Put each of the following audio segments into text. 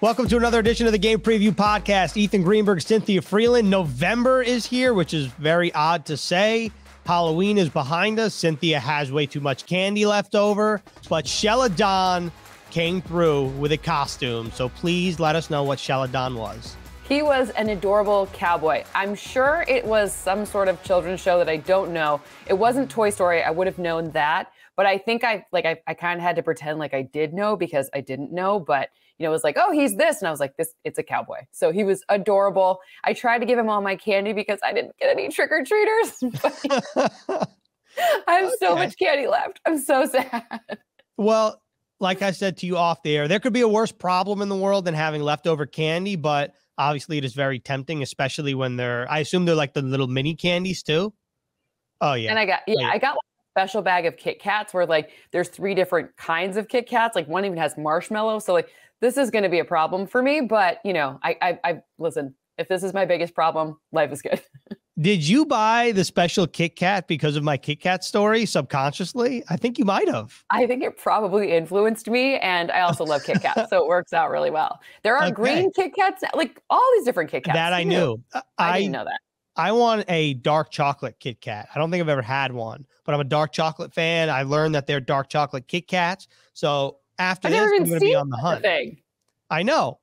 Welcome to another edition of the Game Preview Podcast. Ethan Greenberg, Cynthia Frelund. November is here, which is very odd to say. Halloween is behind us. Cynthia has way too much candy left over, but Sheladon came through with a costume. So please let us know what Sheladon was. He was an adorable cowboy. I'm sure it was some sort of children's show that I don't know. It wasn't Toy Story. I would have known that. But I think I kind of had to pretend like I did know because I didn't know. But, you know, it was like, oh, he's this. And I was like, it's a cowboy. So he was adorable. I tried to give him all my candy because I didn't get any trick-or-treaters. I have so much candy left. I'm so sad. Well, like I said to you off the air, there could be a worse problem in the world than having leftover candy. But obviously it is very tempting, especially when I assume they're like the little mini candies too. Oh, yeah. And I got like a special bag of Kit Kats where like there's 3 different kinds of Kit Kats. Like one even has marshmallow. So like this is going to be a problem for me. But, you know, I listen, if this is my biggest problem, life is good. Did you buy the special Kit Kat because of my Kit Kat story subconsciously? I think you might have. I think it probably influenced me. And I also love Kit Kats. So it works out really well. There are green Kit Kats, like all these different Kit Kats. That I knew. I didn't know that. I want a dark chocolate Kit Kat. I don't think I've ever had one, but I'm a dark chocolate fan. I learned that they're dark chocolate Kit Kats. So after this, I'm going to be on the hunt. I know.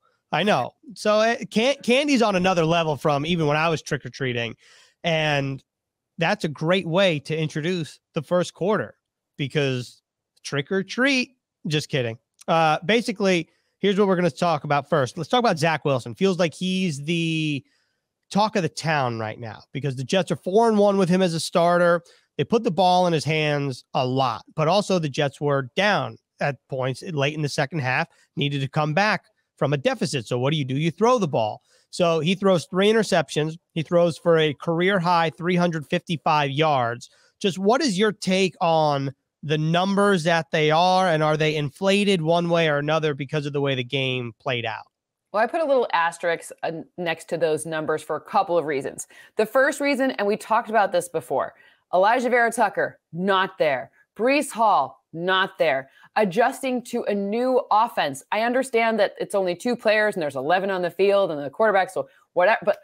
So candy's on another level from even when I was trick-or-treating. And that's a great way to introduce the first quarter because trick-or-treat, just kidding. Basically, here's what we're going to talk about first. Let's talk about Zach Wilson. Feels like he's the talk of the town right now because the Jets are 4-1 with him as a starter. They put the ball in his hands a lot, but also the Jets were down at points late in the second half, needed to come back from a deficit. So what do? You throw the ball. So he throws 3 interceptions. He throws for a career high 355 yards. Just what is your take on the numbers that they are, and are they inflated one way or another because of the way the game played out? Well, I put a little asterisk next to those numbers for a couple of reasons. The first reason, and we talked about this before, Elijah Vera Tucker, not there. Breece Hall, not there. Adjusting to a new offense. I understand that it's only 2 players and there's 11 on the field and the quarterback, so whatever, but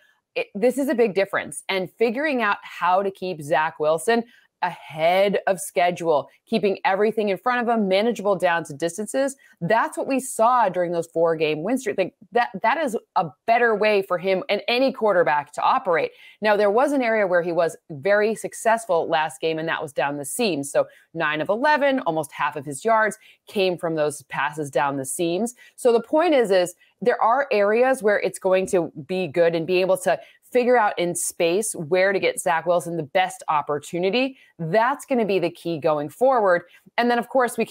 this is a big difference. And figuring out how to keep Zach Wilson ahead of schedule, keeping everything in front of him, manageable down to distances. That's what we saw during those 4-game win streak. Like that is a better way for him and any quarterback to operate. Now, there was an area where he was very successful last game, and that was down the seams. So 9 of 11, almost half of his yards came from those passes down the seams. So the point is there are areas where it's going to be good and be able to figure out in space where to get Zach Wilson the best opportunity. That's going to be the key going forward. And then, of course, I'm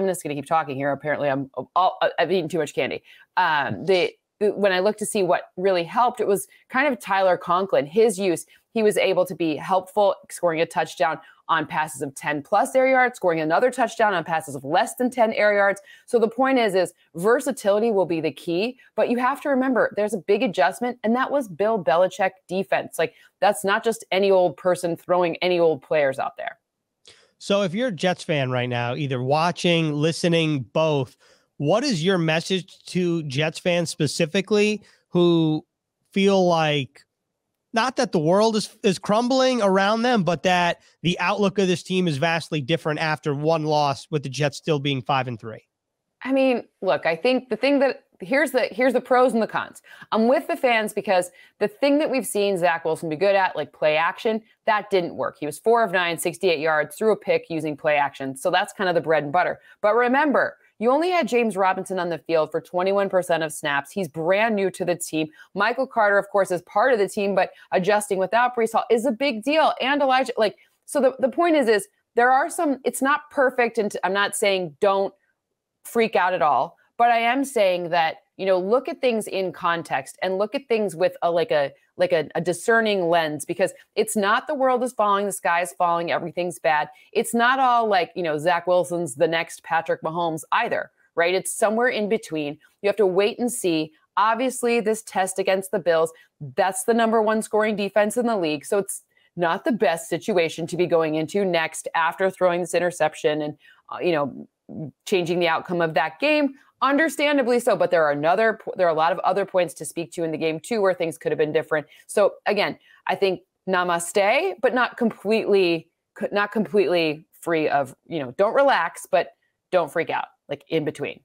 just going to keep talking here. Apparently, I've eaten too much candy. When I looked to see what really helped, it was kind of Tyler Conklin. His use, he was able to be helpful, scoring a touchdown on passes of 10 plus air yards, scoring another touchdown on passes of less than 10 air yards. So the point is versatility will be the key, but you have to remember there's a big adjustment, and that was Bill Belichick defense. Like that's not just any old person throwing any old players out there. So if you're a Jets fan right now, either watching, listening, both, what is your message to Jets fans specifically who feel like not that the world is crumbling around them, but that the outlook of this team is vastly different after one loss with the Jets still being 5-3? I mean, look, I think the thing that here's the pros and the cons. I'm with the fans because the thing that we've seen Zach Wilson be good at, like play action, that didn't work. He was 4 of 9, 68 yards, threw a pick using play action. So that's kind of the bread and butter. But remember, you only had James Robinson on the field for 21% of snaps. He's brand new to the team. Michael Carter, of course, is part of the team, but adjusting without Breece Hall is a big deal. And Elijah, so the point is there are some, it's not perfect. And I'm not saying don't freak out at all, but I am saying that, look at things in context and look at things with a discerning lens, because it's not the world is falling, the sky is falling, everything's bad. It's not all Zach Wilson's the next Patrick Mahomes either, right? It's somewhere in between. You have to wait and see. Obviously, this test against the Bills, that's the number 1 scoring defense in the league. So it's not the best situation to be going into next after throwing this interception and, changing the outcome of that game. Understandably so, but there are a lot of other points to speak to in the game too, where things could have been different. So again, I think namaste, but not completely free of, don't relax, but don't freak out, like in between.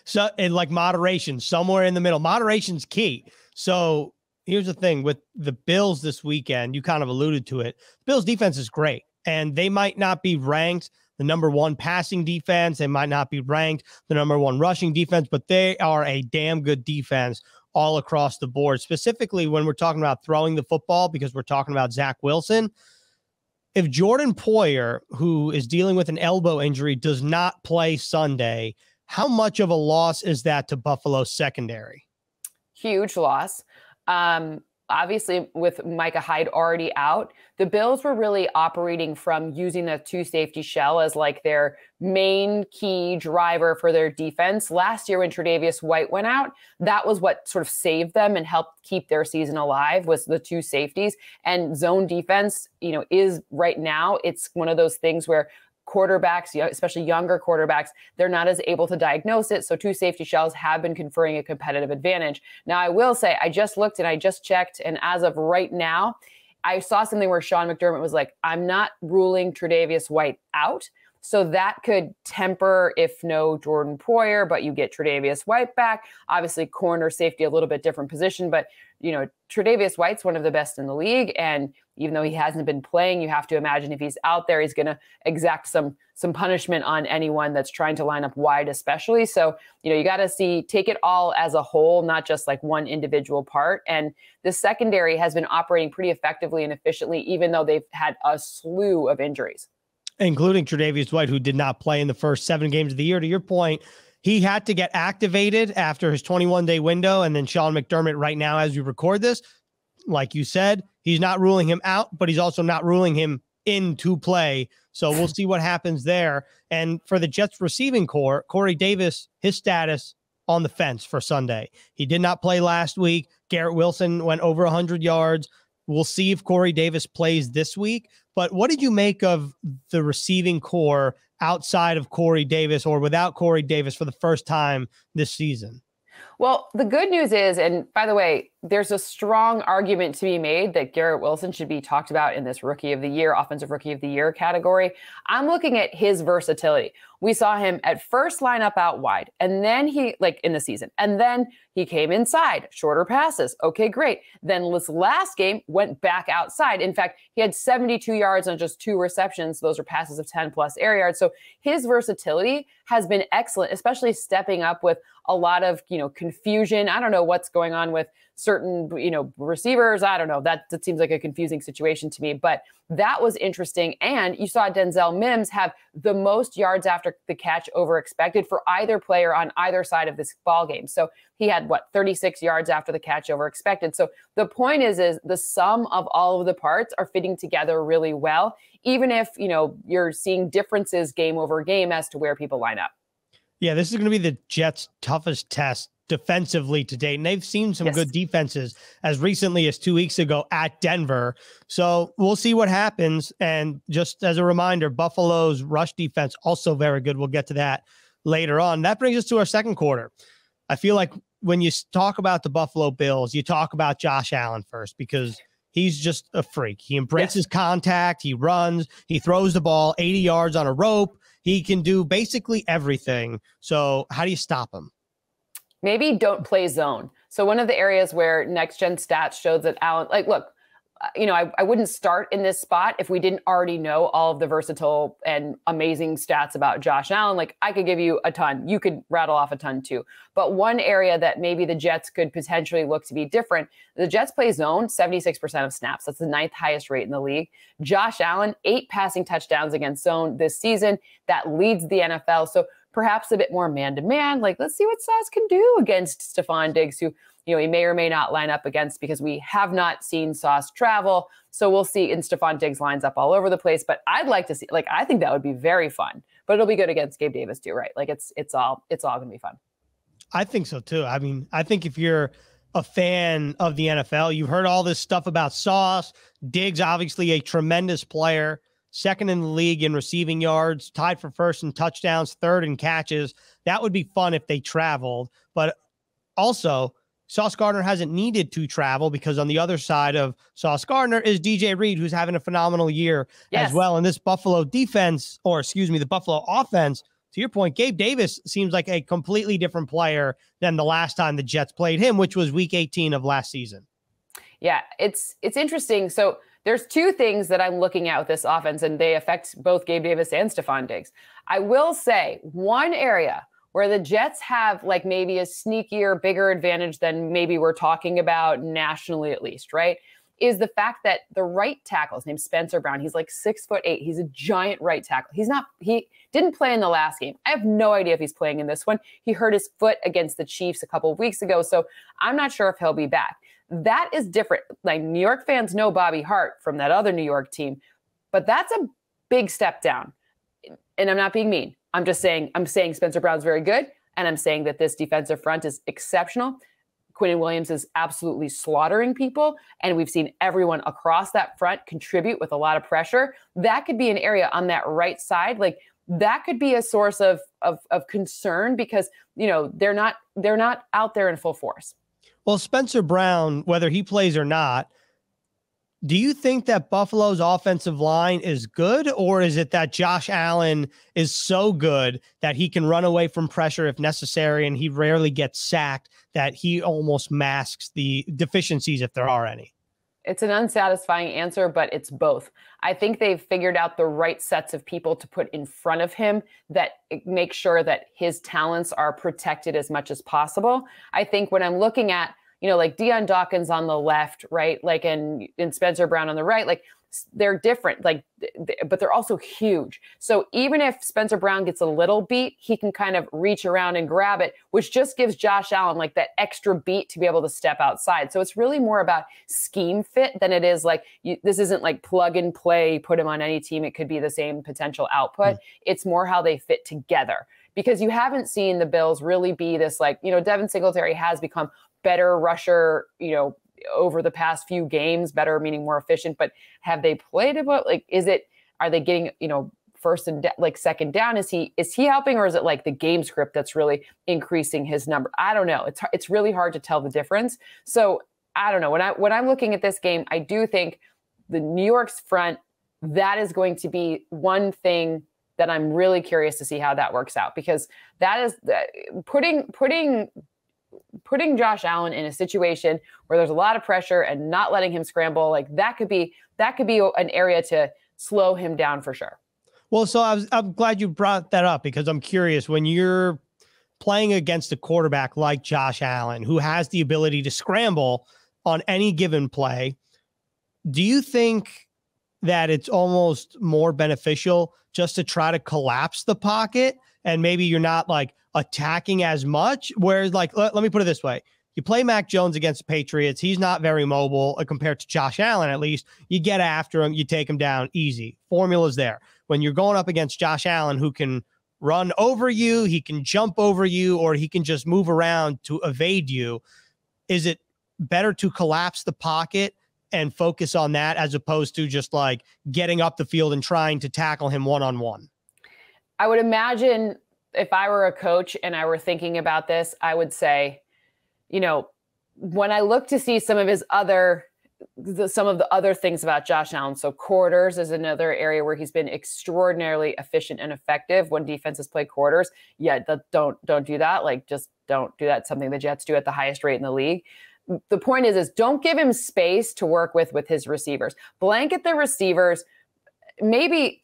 So, and like moderation, somewhere in the middle. Moderation's key. So here's the thing with the Bills this weekend, you kind of alluded to it. Bills defense is great, and they might not be ranked the number one passing defense. They might not be ranked the number one rushing defense, but they are a damn good defense all across the board, specifically when we're talking about throwing the football, because we're talking about Zach Wilson. If Jordan Poyer, who is dealing with an elbow injury, does not play Sunday, how much of a loss is that to Buffalo's secondary? Huge loss. Obviously, with Micah Hyde already out, the Bills were really operating from using a two safety shell as like their main key driver for their defense. Last year when Tre'Davious White went out, that was what sort of saved them and helped keep their season alive, was the two safeties. And zone defense, is right now, it's one of those things where quarterbacks, especially younger quarterbacks, they're not as able to diagnose it. So two safety shells have been conferring a competitive advantage. Now, I will say, I just looked and I just checked, and as of right now, I saw something where Sean McDermott was like, I'm not ruling Tre'Davious White out. So that could temper if no Jordan Poyer, but you get Tre'Davious White back. Obviously, corner safety, a little bit different position, but Tre'Davious White's one of the best in the league. And even though he hasn't been playing, you have to imagine if he's out there, he's going to exact some punishment on anyone that's trying to line up wide, especially. So, you got to take it all as a whole, not just like one individual part. And the secondary has been operating pretty effectively and efficiently, even though they've had a slew of injuries. Including Tre'Davious White, who did not play in the first 7 games of the year. To your point, he had to get activated after his 21-day window. And then Sean McDermott, right now, as we record this, like you said, he's not ruling him out, but he's also not ruling him into play. So we'll see what happens there. And for the Jets receiving core, Corey Davis, his status on the fence for Sunday. He did not play last week. Garrett Wilson went over 100 yards. We'll see if Corey Davis plays this week. But what did you make of the receiving core outside of Corey Davis, or without Corey Davis, for the first time this season? Well, the good news is, and by the way, there's a strong argument to be made that Garrett Wilson should be talked about in this Rookie of the Year, Offensive Rookie of the Year category. I'm looking at his versatility. We saw him at first line up out wide, and then in the season, and then he came inside, shorter passes. Okay, great. Then this last game went back outside. In fact, he had 72 yards on just 2 receptions. Those are passes of 10 plus air yards. So his versatility has been excellent, especially stepping up with a lot of, confusion. I don't know what's going on with certain, receivers. I don't know. That seems like a confusing situation to me, but that was interesting. And you saw Denzel Mims have the most yards after the catch over expected for either player on either side of this ball game. So he had 36 yards after the catch over expected. So the point is the sum of all of the parts are fitting together really well, even if, you're seeing differences game over game as to where people line up. Yeah, this is going to be the Jets' toughest test defensively to date. And they've seen some good defenses as recently as 2 weeks ago at Denver. So we'll see what happens. And just as a reminder, Buffalo's rush defense also very good. We'll get to that later on. That brings us to our second quarter. I feel like when you talk about the Buffalo Bills, you talk about Josh Allen first, because he's just a freak. He embraces contact. He runs. He throws the ball 80 yards on a rope. He can do basically everything. So how do you stop him? Maybe don't play zone. So one of the areas where Next Gen Stats showed that Allen, look, I wouldn't start in this spot if we didn't already know all of the versatile and amazing stats about Josh Allen. I could give you a ton. You could rattle off a ton too. But one area that maybe the Jets could potentially look to be different, the Jets play zone 76% of snaps. That's the 9th highest rate in the league. Josh Allen, 8 passing touchdowns against zone this season. That leads the NFL. So perhaps a bit more man-to-man. Let's see what Sauce can do against Stefon Diggs, who, he may or may not line up against, because we have not seen Sauce travel. So we'll see. And Stefon Diggs lines up all over the place. But I'd like to see, I think that would be very fun. But it'll be good against Gabe Davis too, right? It's all going to be fun. I think so too. I mean, I think if you're a fan of the NFL, you've heard all this stuff about Sauce. Diggs, obviously a tremendous player. second in the league in receiving yards, tied for first in touchdowns, third in catches. That would be fun if they traveled. But also, Sauce Gardner hasn't needed to travel because on the other side of Sauce Gardner is DJ Reed, who's having a phenomenal year as well. And this Buffalo defense, or excuse me, the Buffalo offense, to your point, Gabe Davis seems like a completely different player than the last time the Jets played him, which was week 18 of last season. Yeah, it's interesting. So there's two things that I'm looking at with this offense, and they affect both Gabe Davis and Stefon Diggs. I will say one area where the Jets have like maybe a sneakier, bigger advantage than maybe we're talking about nationally at least, right, is the fact that the right tackle, his name's Spencer Brown. He's like 6'8". He's a giant right tackle. He didn't play in the last game. I have no idea if he's playing in this one. He hurt his foot against the Chiefs a couple of weeks ago, so I'm not sure if he'll be back. That is different. Like, New York fans know Bobby Hart from that other New York team, but that's a big step down. And I'm not being mean. I'm saying Spencer Brown's very good, and I'm saying that this defensive front is exceptional. Quinnen Williams is absolutely slaughtering people, and we've seen everyone across that front contribute with a lot of pressure. That could be an area on that right side. Like, that could be a source of concern because, you know, they're not out there in full force. Well, Spencer Brown, whether he plays or not, do you think that Buffalo's offensive line is good, or is it that Josh Allen is so good that he can run away from pressure if necessary and he rarely gets sacked, that he almost masks the deficiencies if there are any? It's an unsatisfying answer, but it's both. I think they've figured out the right sets of people to put in front of him that make sure that his talents are protected as much as possible. I think when I'm looking at, you know, like Deion Dawkins on the left, right? Like, and Spencer Brown on the right, like, they're different, like, but they're also huge. So even if Spencer Brown gets a little beat, he can kind of reach around and grab it, which just gives Josh Allen like that extra beat to be able to step outside. So it's really more about scheme fit than it is like, this isn't like plug and play, put him on any team. It could be the same potential output. It's more how they fit together, because you haven't seen the Bills really be this, like, you know, Devin Singletary has become better rusher, you know, over the past few games, better meaning more efficient, but have they played about, like, are they getting, you know, first and like second down? Is he helping, or is it like the game script that's really increasing his number? I don't know. It's really hard to tell the difference. So I don't know. When I'm looking at this game, I do think the New York's front, that is going to be one thing that I'm really curious to see how that works out, because that is putting Josh Allen in a situation where there's a lot of pressure and not letting him scramble, like that could be an area to slow him down for sure. Well, so I'm glad you brought that up, because I'm curious, when you're playing against a quarterback like Josh Allen, who has the ability to scramble on any given play, do you think that it's almost more beneficial just to try to collapse the pocket, and maybe you're not like attacking as much? Whereas, like, let me put it this way. You play Mac Jones against the Patriots. He's not very mobile compared to Josh Allen, at least. You get after him. You take him down easy. Formula's there. When you're going up against Josh Allen, who can run over you, he can jump over you, or he can just move around to evade you, is it better to collapse the pocket and focus on that as opposed to just like getting up the field and trying to tackle him one-on-one? I would imagine if I were a coach and I were thinking about this, I would say, you know, when I look to see some of the other things about Josh Allen, so quarters is another area where he's been extraordinarily efficient and effective when defenses play quarters. Yeah, don't do that. Like, just don't do that. It's something the Jets do at the highest rate in the league. The point is don't give him space to work with his receivers. Blanket the receivers. Maybe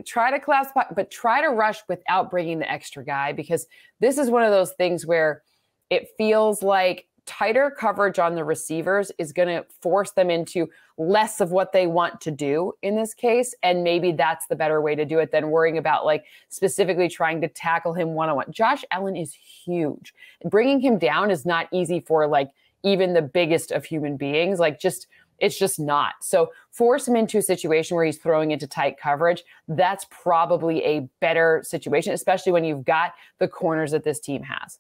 try to collapse, but try to rush without bringing the extra guy, because this is one of those things where it feels like tighter coverage on the receivers is going to force them into less of what they want to do in this case. And maybe that's the better way to do it than worrying about like specifically trying to tackle him one-on-one. Josh Allen is huge. Bringing him down is not easy for like even the biggest of human beings. Like, it's just not. So force him into a situation where he's throwing into tight coverage. That's probably a better situation, especially when you've got the corners that this team has.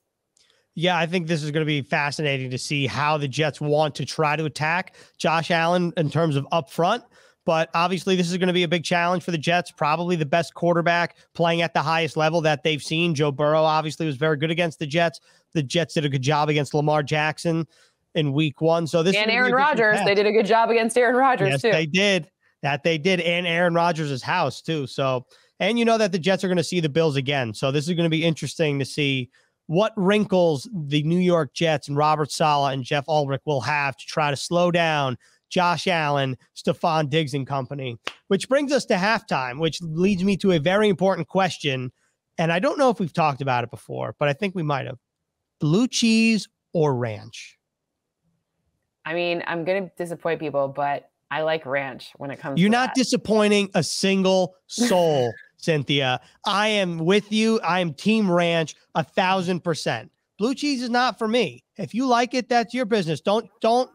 Yeah, I think this is going to be fascinating to see how the Jets want to try to attack Josh Allen in terms of up front. But obviously, this is going to be a big challenge for the Jets. Probably the best quarterback playing at the highest level that they've seen. Joe Burrow obviously was very good against the Jets. The Jets did a good job against Lamar Jackson in week 1. So this and Aaron Rodgers, they did a good job against Aaron Rodgers too. Yes, they did. That they did, and Aaron Rodgers' house too. So, and you know that the Jets are going to see the Bills again. So this is going to be interesting to see what wrinkles the New York Jets and Robert Saleh and Jeff Ulbrich will have to try to slow down Josh Allen, Stefon Diggs and company, which brings us to halftime, which leads me to a very important question. And I don't know if we've talked about it before, but I think we might have. Blue cheese or ranch? I mean, I'm going to disappoint people, but I like ranch when it comes You're to not disappointing a single soul, Cynthia. I am with you. I am team ranch 1,000%. Blue cheese is not for me. If you like it, that's your business. Don't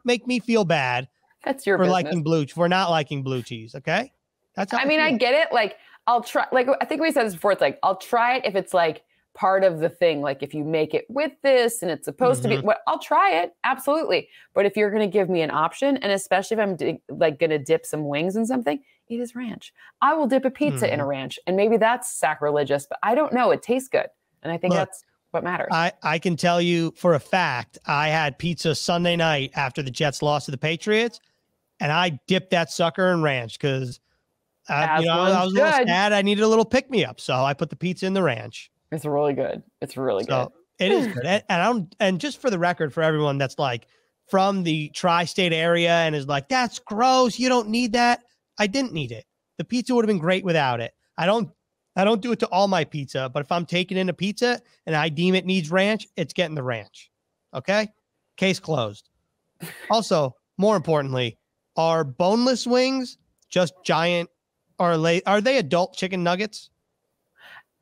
make me feel bad. That's your for business. for not liking blue cheese. Okay. That's how I mean, I get it. Like, I'll try, like, I think we said this before. It's like, I'll try it if it's like part of the thing. Like if you make it with this and it's supposed to be, what I'll try it. Absolutely. But if you're going to give me an option, and especially if I'm like going to dip some wings in something, it is ranch. I will dip a pizza in a ranch, and maybe that's sacrilegious, but I don't know. It tastes good. And I think that's what matters. I can tell you for a fact, I had pizza Sunday night after the Jets lost to the Patriots, and I dipped that sucker in ranch because I was a little sad. I needed a little pick-me-up, so I put the pizza in the ranch. It's really good. It's really good. It is good. And just for the record, for everyone that's like from the tri-state area and is like, that's gross, you don't need that. I didn't need it. The pizza would have been great without it. I don't do it to all my pizza, but if I'm taking in a pizza and I deem it needs ranch, it's getting the ranch. Okay? Case closed. Also, more importantly, are boneless wings just giant, or are they adult chicken nuggets?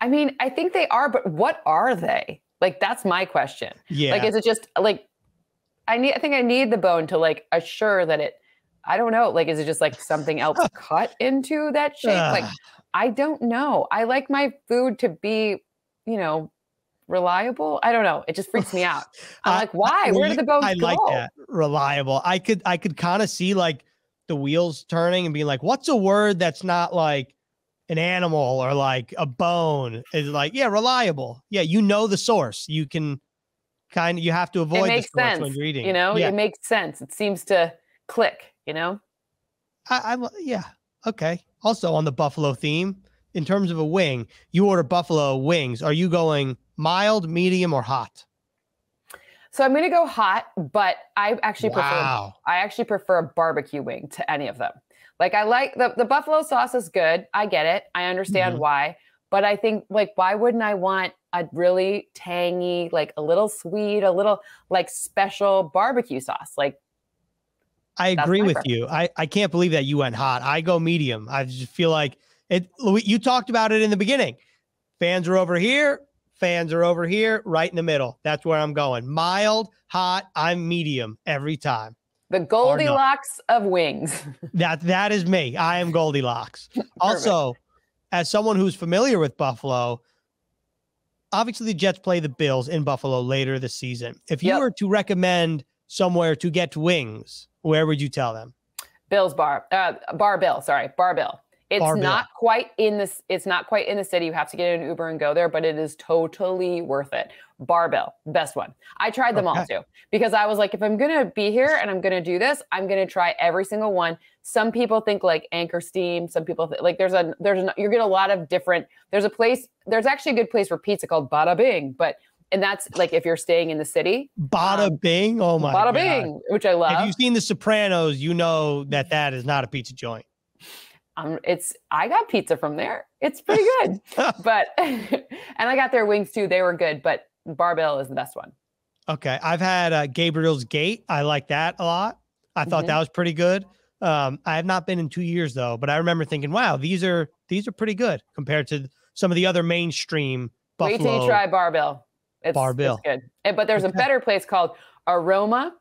I mean, I think they are, but what are they? Like, that's my question. Yeah. Like, is it just like, I think I need the bone to like assure that it, I don't know. Like, is it just like something else cut into that shape? Like, I don't know. I like my food to be, reliable. I don't know. It just freaks me out. I'm like, why? Where did the bones go? I like that. Reliable. I could kind of see like the wheels turning and being like, what's a word that's not like an animal or like a bone? Is like, yeah, reliable. Yeah, the source. You can you have to avoid the source when you're eating. It makes sense. It seems to click, yeah. Okay. Also on the buffalo theme, in terms of a wing, you order buffalo wings. Are you going mild, medium, or hot? So I'm going to go hot, but I actually prefer a barbecue wing to any of them. Like, I like the buffalo sauce is good. I get it. I understand why, but I think like, why wouldn't I want a really tangy, like a little sweet, a little like special barbecue sauce? Like, I agree with you. I can't believe that you went hot. I go medium. I just feel like you talked about it in the beginning. Fans are over here. Fans are over here, right in the middle. That's where I'm going. Mild, hot. I'm medium every time. The Goldilocks of wings. That is me. I am Goldilocks. Also, as someone who's familiar with Buffalo, obviously the Jets play the Bills in Buffalo later this season. If you were to recommend somewhere to get wings, where would you tell them? Bill's Bar Bill. It's not quite in the city. You have to get an Uber and go there, but it is totally worth it. Bar Bill, best one. I tried them all too, because I was like, if I'm going to be here and I'm going to do this, I'm going to try every single one. Some people think like Anchor Steam. Some people like you get a lot of different, there's actually a good place for pizza called Bada Bing, and that's like if you're staying in the city. Bada Bing? Oh my God. Bada Bing, which I love. If you've seen The Sopranos, you know that is not a pizza joint. I got pizza from there. It's pretty good, but, and I got their wings too. They were good, but Bar Bill is the best one. Okay. I've had Gabriel's Gate. I like that a lot. I thought that was pretty good. I have not been in 2 years though, but I remember thinking, wow, these are pretty good compared to some of the other mainstream Buffalo. Wait till you try Bar Bill. It's good. But there's a better place called Aroma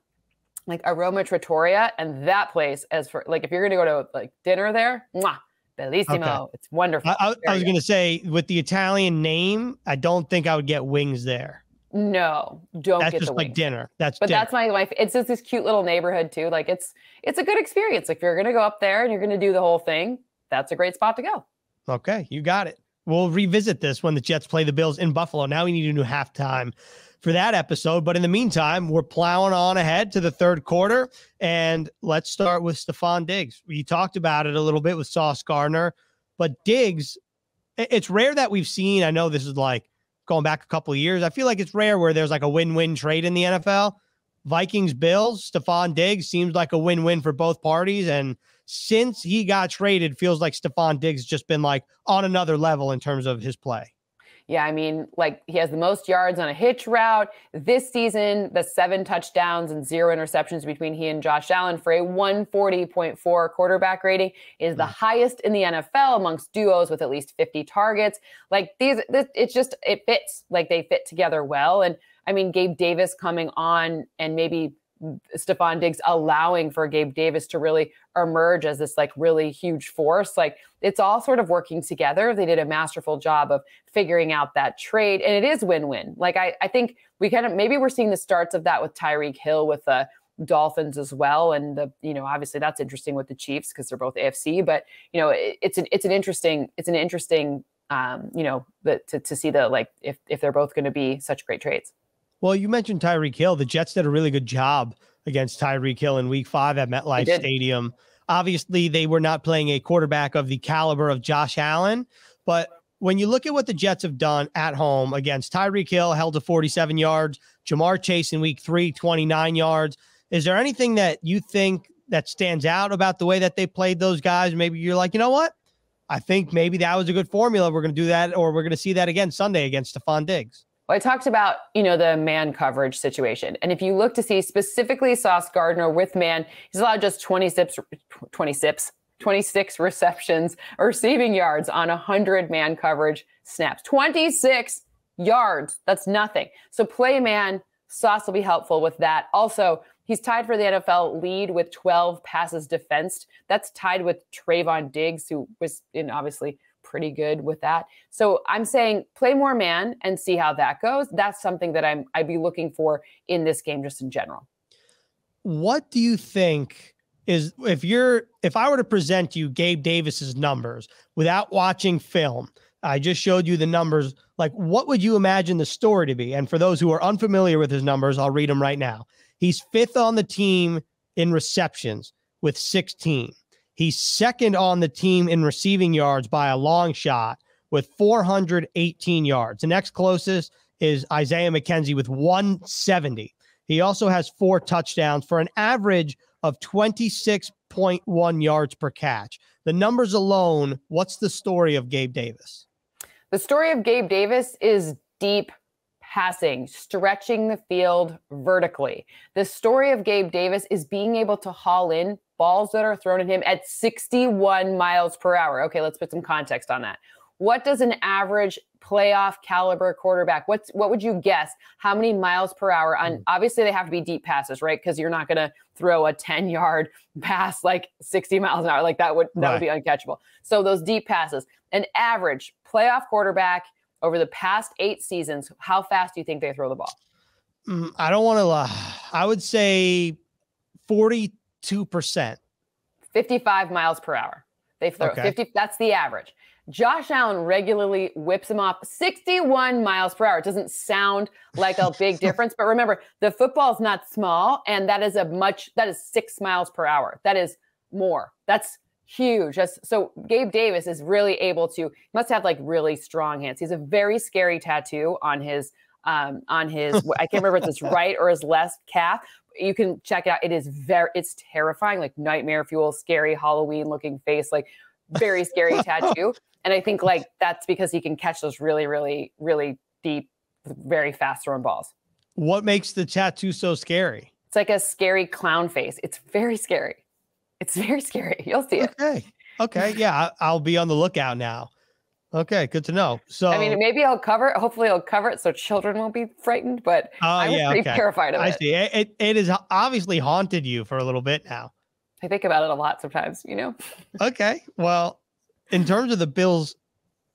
Trattoria, and that place, as for like if you're gonna go to like dinner there, bellissimo. Okay. It's wonderful. I was gonna say, with the Italian name, I don't think I would get wings there. No, don't That's get just the like wings. dinner. But dinner. that's my life. It's just this cute little neighborhood too. Like it's a good experience. Like if you're going to go up there and you're going to do the whole thing, that's a great spot to go. Okay, you got it. We'll revisit this when the Jets play the Bills in Buffalo. Now we need to do halftime for that episode. But in the meantime, we're plowing on ahead to the third quarter. And let's start with Stefon Diggs. We talked about it a little bit with Sauce Gardner. But Diggs, it's rare that we've seen, I know this is like going back a couple of years. I feel like it's rare where there's like a win-win trade in the NFL. Vikings, Bills, Stefon Diggs seems like a win-win for both parties. And since he got traded, feels like Stefon Diggs has just been like on another level in terms of his play. Yeah, I mean, like he has the most yards on a hitch route this season, the 7 touchdowns and 0 interceptions between he and Josh Allen for a 140.4 quarterback rating is the highest in the NFL amongst duos with at least 50 targets. Like it fits, like they fit together well. And I mean, Gabe Davis coming on and maybe Stefon Diggs allowing for Gabe Davis to really emerge as this like really huge force. Like it's all sort of working together. They did a masterful job of figuring out that trade, and it is win-win. Like I think we kind of, maybe we're seeing the starts of that with Tyreek Hill with the Dolphins as well. And obviously that's interesting with the Chiefs because they're both AFC, but it's an interesting to see the, like, if they're both going to be such great trades. Well, you mentioned Tyreek Hill. The Jets did a really good job against Tyreek Hill in Week 5 at MetLife Stadium. Obviously, they were not playing a quarterback of the caliber of Josh Allen. But when you look at what the Jets have done at home against Tyreek Hill, held to 47 yards, Jamar Chase in Week 3, 29 yards. Is there anything that you think that stands out about the way that they played those guys? Maybe you're like, you know what? I think maybe that was a good formula. We're going to do that, or we're going to see that again Sunday against Stefon Diggs. Well, I talked about, the man coverage situation. And if you look to see specifically Sauce Gardner with man, he's allowed just 26 receptions or receiving yards on 100 man coverage snaps. 26 yards. That's nothing. So play man, Sauce will be helpful with that. Also, he's tied for the NFL lead with 12 passes defensed. That's tied with Trayvon Diggs, who was obviously pretty good with that. So I'm saying play more man and see how that goes. That's something that I'd be looking for in this game just in general. What do you think is, if I were to present you Gabe Davis's numbers without watching film, I just showed you the numbers, like what would you imagine the story to be? And for those who are unfamiliar with his numbers, I'll read them right now. He's 5th on the team in receptions with 16. He's 2nd on the team in receiving yards by a long shot with 418 yards. The next closest is Isaiah McKenzie with 170. He also has 4 touchdowns for an average of 26.1 yards per catch. The numbers alone, what's the story of Gabe Davis? The story of Gabe Davis is deep passing, stretching the field vertically. The story of Gabe Davis is being able to haul in balls that are thrown at him at 61 miles per hour. Okay, let's put some context on that. What does an average playoff caliber quarterback, what would you guess? How many miles per hour on, obviously they have to be deep passes, right? Because you're not going to throw a 10-yard pass like 60 miles an hour. Like that would be uncatchable. So those deep passes, an average playoff quarterback over the past 8 seasons, how fast do you think they throw the ball? I don't want to lie. I would say 42%. 55 miles per hour. They throw 50. That's the average. Josh Allen regularly whips him off 61 miles per hour. It doesn't sound like a big difference, but remember, the football is not small, and that is 6 miles per hour. That is more. That's huge. So Gabe Davis is really able to, he must have like really strong hands. He's a very scary tattoo on his I can't remember if it's his right or his left calf. You can check it out. It's terrifying, like nightmare fuel, scary Halloween looking face, like very scary tattoo. And I think like that's because he can catch those really, really, really deep, very fast throwing balls. What makes the tattoo so scary? It's like a scary clown face. It's very scary. It's very scary. You'll see it. Okay. Yeah. I'll be on the lookout now. Okay. Good to know. So, I mean, maybe hopefully he'll cover it so children won't be frightened, but I'm pretty terrified of it. I see. It has obviously haunted you for a little bit now. I think about it a lot sometimes, Okay. Well, in terms of the Bills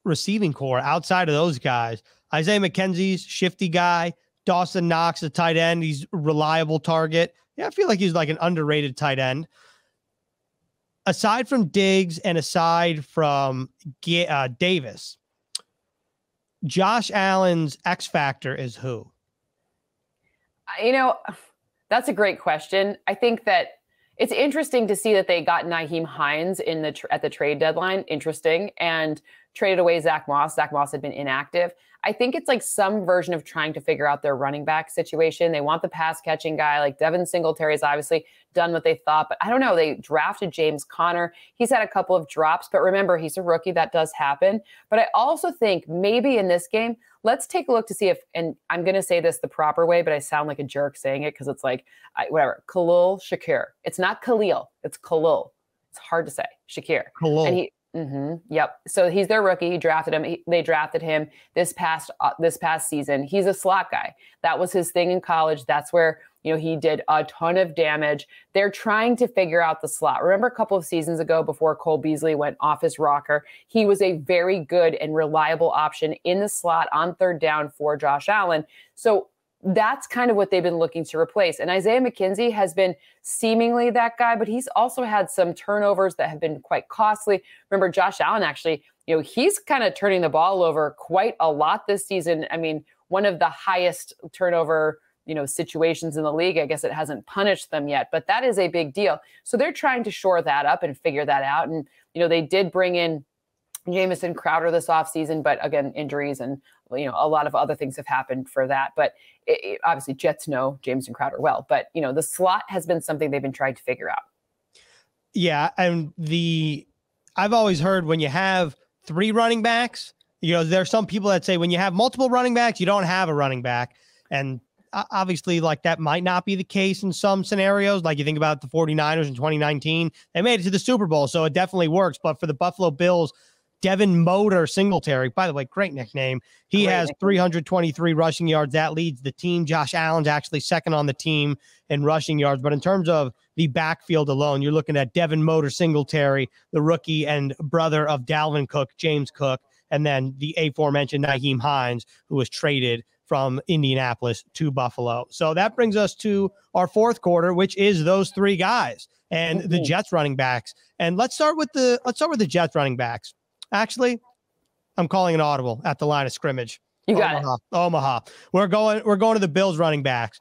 receiving core, outside of those guys, Isaiah McKenzie's shifty guy, Dawson Knox, a tight end. He's a reliable target. Yeah, I feel like he's like an underrated tight end. Aside from Diggs and aside from Davis, Josh Allen's X factor is who? That's a great question. I think that it's interesting to see that they got Nyheim Hines at the trade deadline. Interesting. And traded away Zach Moss. Zach Moss had been inactive. I think it's like some version of trying to figure out their running back situation. They want the pass catching guy. Like Devin Singletary's obviously done what they thought, but I don't know. They drafted James Conner. He's had a couple of drops, but remember, he's a rookie. That does happen. But I also think maybe in this game, let's take a look to see if, and I'm going to say this the proper way, but I sound like a jerk saying it because it's like, whatever, Khalil Shakir. It's not Khalil, it's Khalil. It's hard to say. Shakir. Khalil. And yep. So he's their rookie. He drafted him. They drafted him this past season. He's a slot guy. That was his thing in college. That's where, he did a ton of damage. They're trying to figure out the slot. Remember a couple of seasons ago before Cole Beasley went off his rocker, he was a very good and reliable option in the slot on third down for Josh Allen. So that's kind of what they've been looking to replace. And Isaiah McKenzie has been seemingly that guy, but he's also had some turnovers that have been quite costly. Remember, Josh Allen actually, he's kind of turning the ball over quite a lot this season. I mean, one of the highest turnover, situations in the league. I guess it hasn't punished them yet, but that is a big deal. So they're trying to shore that up and figure that out. And, they did bring in Jamison Crowder this offseason, but again, injuries and, a lot of other things have happened for that. But obviously Jets know Jamison Crowder well, but the slot has been something they've been trying to figure out. Yeah. And I've always heard when you have 3 running backs, there's some people that say when you have multiple running backs, you don't have a running back. And obviously, like that might not be the case in some scenarios. Like you think about the 49ers in 2019, they made it to the Super Bowl, so it definitely works. But for the Buffalo Bills, Devin Motor Singletary, by the way, great nickname. He has 323 rushing yards. That leads the team. Josh Allen's actually second on the team in rushing yards. But in terms of the backfield alone, you're looking at Devin Motor Singletary, the rookie and brother of Dalvin Cook, James Cook, and then the aforementioned Nyheim Hines, who was traded from Indianapolis to Buffalo. So that brings us to our fourth quarter, which is those 3 guys and the Jets running backs. And let's start with the Jets running backs. Actually, I'm calling an audible at the line of scrimmage. You got Omaha. We're going to the Bills running backs.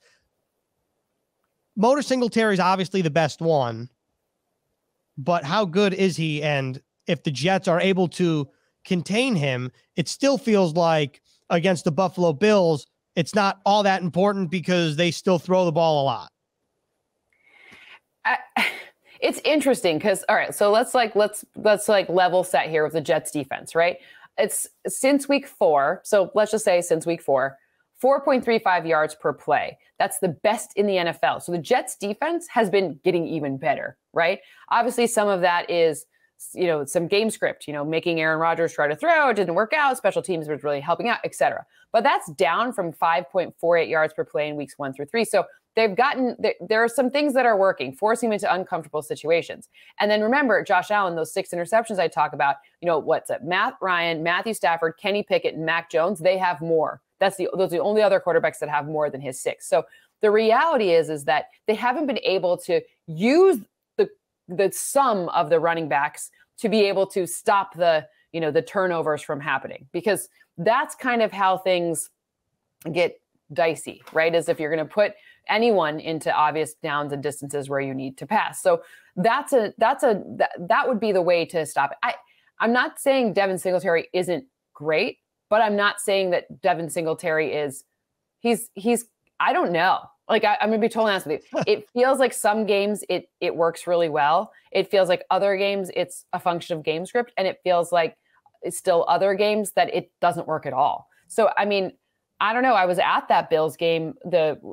Motor Singletary is obviously the best one, but how good is he? And if the Jets are able to contain him, it still feels like against the Buffalo Bills, it's not all that important because they still throw the ball a lot. It's interesting because, all right, so let's level set here with the Jets defense, right? It's since week 4. So let's just say since week 4, 4.35 yards per play. That's the best in the NFL. So the Jets defense has been getting even better, right? Obviously, some of that is, some game script, making Aaron Rodgers try to throw, it didn't work out. Special teams was really helping out, etc. But that's down from 5.48 yards per play in weeks 1 through 3. So they've gotten, there are some things that are working, forcing him into uncomfortable situations. And then remember, Josh Allen, those 6 interceptions I talk about, what's it? Matt Ryan, Matthew Stafford, Kenny Pickett, and Mac Jones, they have more. Those are the only other quarterbacks that have more than his 6. So the reality is that they haven't been able to use the sum of the running backs to be able to stop the turnovers from happening, because that's kind of how things get dicey, right? As if you're going to put anyone into obvious downs and distances where you need to pass. So that would be the way to stop it. I'm not saying Devin Singletary isn't great, but I'm not saying that Devin Singletary he's I don't know. Like, I'm going to be totally honest with you. It feels like some games it works really well. It feels like other games it's a function of game script. And it feels like it's still other games that it doesn't work at all. So, I mean, I don't know. I was at that Bills game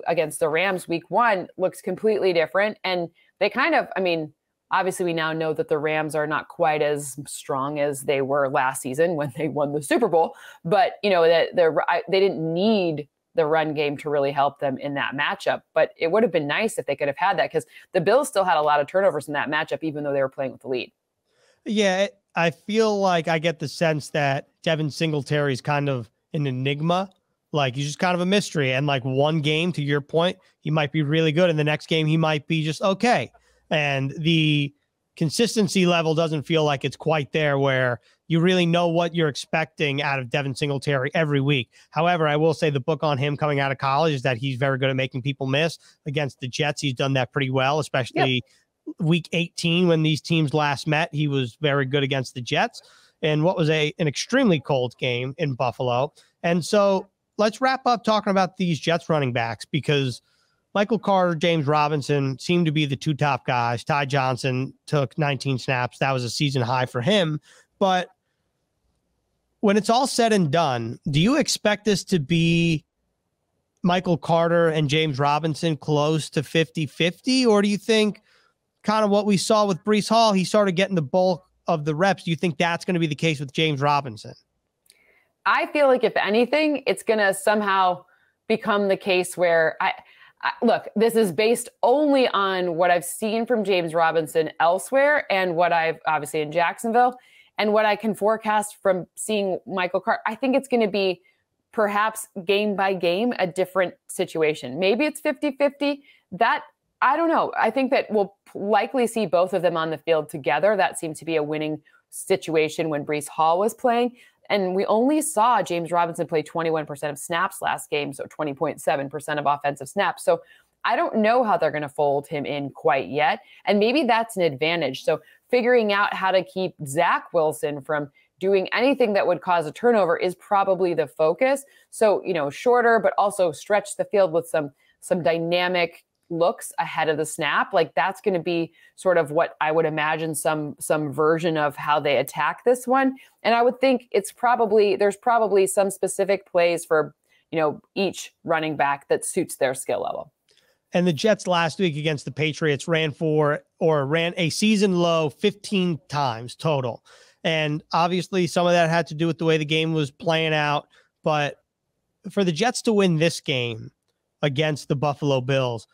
against the Rams week 1, looks completely different. And they kind of, obviously we now know that the Rams are not quite as strong as they were last season when they won the Super Bowl. But, they didn't need the run game to really help them in that matchup. But it would have been nice if they could have had that, because the Bills still had a lot of turnovers in that matchup, even though they were playing with the lead. Yeah, I feel like I get the sense that Devin Singletary is kind of an enigma Like, he's just kind of a mystery. And like one game, to your point, he might be really good. And the next game, he might be just okay. And the consistency level doesn't feel like it's quite there where you really know what you're expecting out of Devin Singletary every week. However, I will say the book on him coming out of college is that he's very good at making people miss. Against the Jets, he's done that pretty well, especially week 18 when these teams last met. He was very good against the Jets in what was an extremely cold game in Buffalo. And so let's wrap up talking about these Jets running backs, because Michael Carter, James Robinson seemed to be the two top guys. Ty Johnson took 19 snaps. That was a season high for him. But when it's all said and done, do you expect this to be Michael Carter and James Robinson close to 50-50? Or do you think kind of what we saw with Breece Hall, he started getting the bulk of the reps? Do you think that's going to be the case with James Robinson? I feel like if anything, it's going to somehow become the case where look, this is based only on what I've seen from James Robinson elsewhere and what I've obviously in Jacksonville and what I can forecast from seeing Michael Carter. I think it's going to be perhaps game by game, a different situation. Maybe it's 50-50. That, I don't know. I think that we'll likely see both of them on the field together. That seemed to be a winning situation when Breece Hall was playing. And we only saw James Robinson play 21% of snaps last game, so 20.7% of offensive snaps. So I don't know how they're going to fold him in quite yet. And maybe that's an advantage. So figuring out how to keep Zach Wilson from doing anything that would cause a turnover is probably the focus. So, shorter, but also stretch the field with some dynamic looks ahead of the snap. Like, that's going to be sort of what I would imagine some version of how they attack this one. And I would think there's probably some specific plays for, each running back that suits their skill level. And the Jets last week against the Patriots ran a season low 15 times total. And obviously some of that had to do with the way the game was playing out. But for the Jets to win this game against the Buffalo Bills,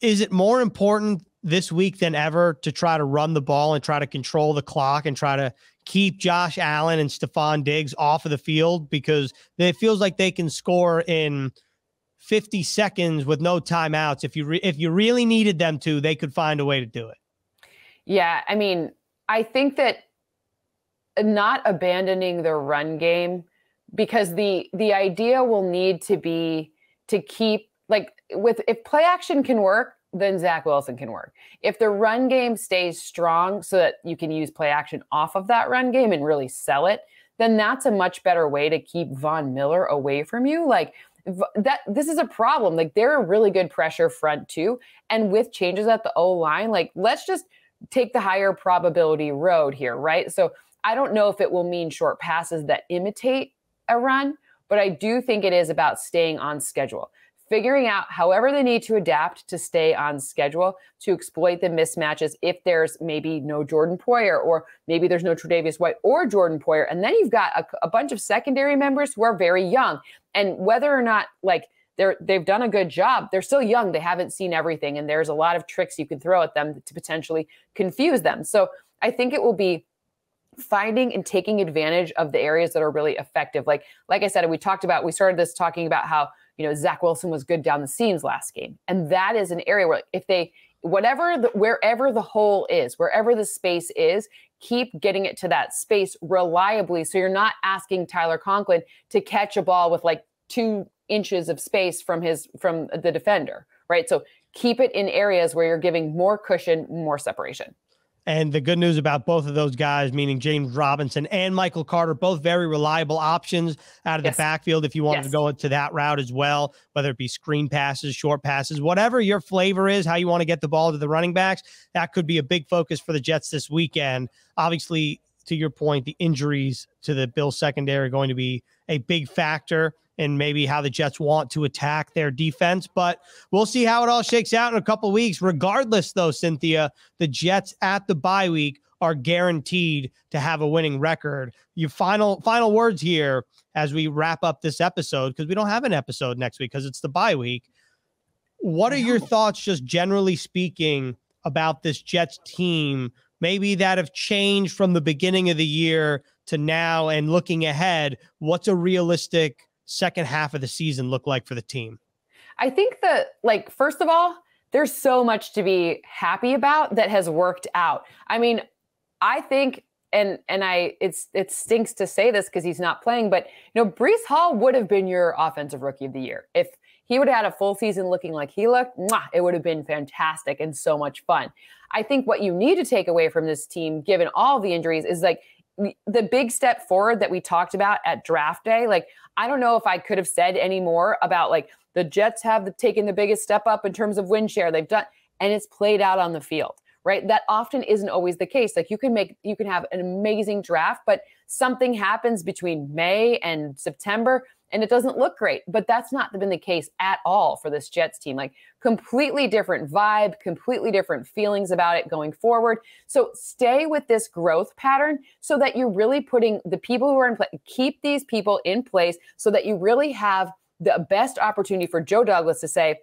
is it more important this week than ever to try to run the ball and try to control the clock and try to keep Josh Allen and Stefon Diggs off of the field? Because it feels like they can score in 50 seconds with no timeouts. If you really needed them to, they could find a way to do it. Yeah, I mean, I think that not abandoning the run game, because the idea will need to be to keep, like, if play action can work, then Zach Wilson can work. If the run game stays strong so that you can use play action off of that run game and really sell it, then that's a much better way to keep Von Miller away from you. Like, this is a problem. Like, they're a really good pressure front too. And with changes at the O-line, like, let's just take the higher probability road here, right? So I don't know if it will mean short passes that imitate a run, but I do think it is about staying on schedule. Figuring out however they need to adapt to stay on schedule to exploit the mismatches if there's maybe no Jordan Poyer, or maybe there's no Tre'Davious White or Jordan Poyer. And then you've got a bunch of secondary members who are very young. And whether or not, like, they've done a good job, they're still young. They haven't seen everything. And there's a lot of tricks you can throw at them to potentially confuse them. So I think it will be finding and taking advantage of the areas that are really effective. Like I said, we started this talking about how, Zach Wilson was good down the seams last game. And that is an area where wherever the hole is, wherever the space is, keep getting it to that space reliably. So you're not asking Tyler Conklin to catch a ball with like 2 inches of space from the defender, right? So keep it in areas where you're giving more cushion, more separation. And the good news about both of those guys, meaning James Robinson and Michael Carter, both very reliable options out of the backfield if you wanted to go to that route as well, whether it be screen passes, short passes, whatever your flavor is, how you want to get the ball to the running backs, that could be a big focus for the Jets this weekend. Obviously, to your point, the injuries to the Bills secondary are going to be a big factor and maybe how the Jets want to attack their defense. But we'll see how it all shakes out in a couple of weeks. Regardless, though, Cynthia, the Jets at the bye week are guaranteed to have a winning record. Your final words here as we wrap up this episode, because we don't have an episode next week because it's the bye week. What are your thoughts, just generally speaking, about this Jets team, maybe that have changed from the beginning of the year to now, and looking ahead, what's a realistic second half of the season look like for the team? I think that, like, first of all, there's so much to be happy about that has worked out. I mean, I think, it stinks to say this because he's not playing, but Breece Hall would have been your offensive rookie of the year. If he would have had a full season looking like he looked, it would have been fantastic and so much fun. I think what you need to take away from this team, given all the injuries, is like the big step forward that we talked about at draft day. Like, I don't know if I could have said any more about, like, the Jets have taken the biggest step up in terms of win share they've done, and it's played out on the field, right? That often isn't always the case. Like, you can have an amazing draft, but something happens between May and September and it doesn't look great. But that's not been the case at all for this Jets team. Like, completely different vibe, completely different feelings about it going forward. So stay with this growth pattern so that you're really putting the people who are in place, keep these people in place so that you really have the best opportunity for Joe Douglas to say,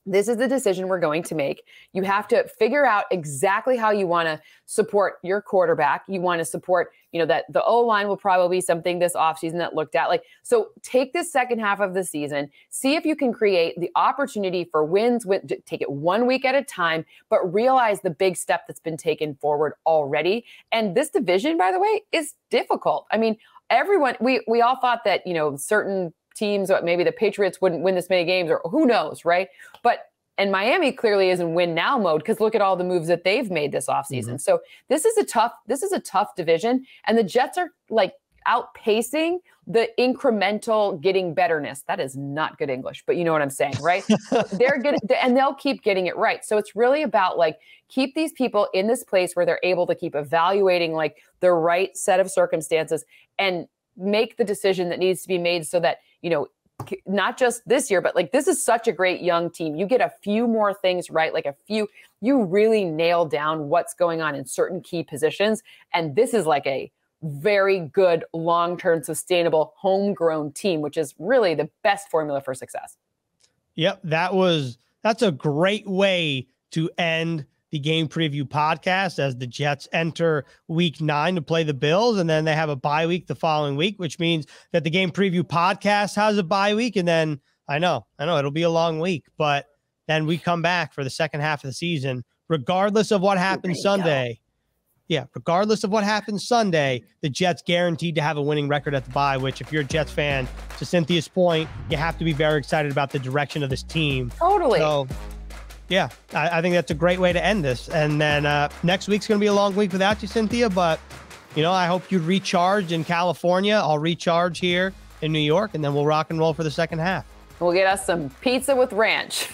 this is the decision we're going to make. You have to figure out exactly how you want to support your quarterback. You want to support, that the O-line will probably be something this offseason that looked at. So take this second half of the season, see if you can create the opportunity for wins, take it 1 week at a time, but realize the big step that's been taken forward already. And this division, by the way, is difficult. I mean, everyone, we all thought that, certain teams, maybe the Patriots wouldn't win this many games, or who knows, right? And Miami clearly is in win now mode because look at all the moves that they've made this offseason. Mm-hmm. So this is a tough division, and the Jets are like outpacing the incremental getting betterness. That is not good English, but you know what I'm saying, right? So they're good, and they'll keep getting it right. So it's really about keep these people in this place where they're able to keep evaluating the right set of circumstances and make the decision that needs to be made so that, not just this year, but this is such a great young team. You get a few more things right, you really nail down what's going on in certain key positions. And this is a very good, long-term, sustainable, homegrown team, which is really the best formula for success. Yep. That's a great way to end the game preview podcast as the Jets enter week 9 to play the Bills. And then they have a bye week the following week, which means that the game preview podcast has a bye week. And then I know it'll be a long week, but then we come back for the second half of the season, regardless of what happens Sunday. Yeah. Regardless of what happens Sunday, the Jets guaranteed to have a winning record at the bye, which if you're a Jets fan, to Cynthia's point, you have to be very excited about the direction of this team. Totally. So, yeah, I think that's a great way to end this. And then next week's going to be a long week without you, Cynthia. But, I hope you recharge in California. I'll recharge here in New York, and then we'll rock and roll for the second half. We'll get us some pizza with ranch.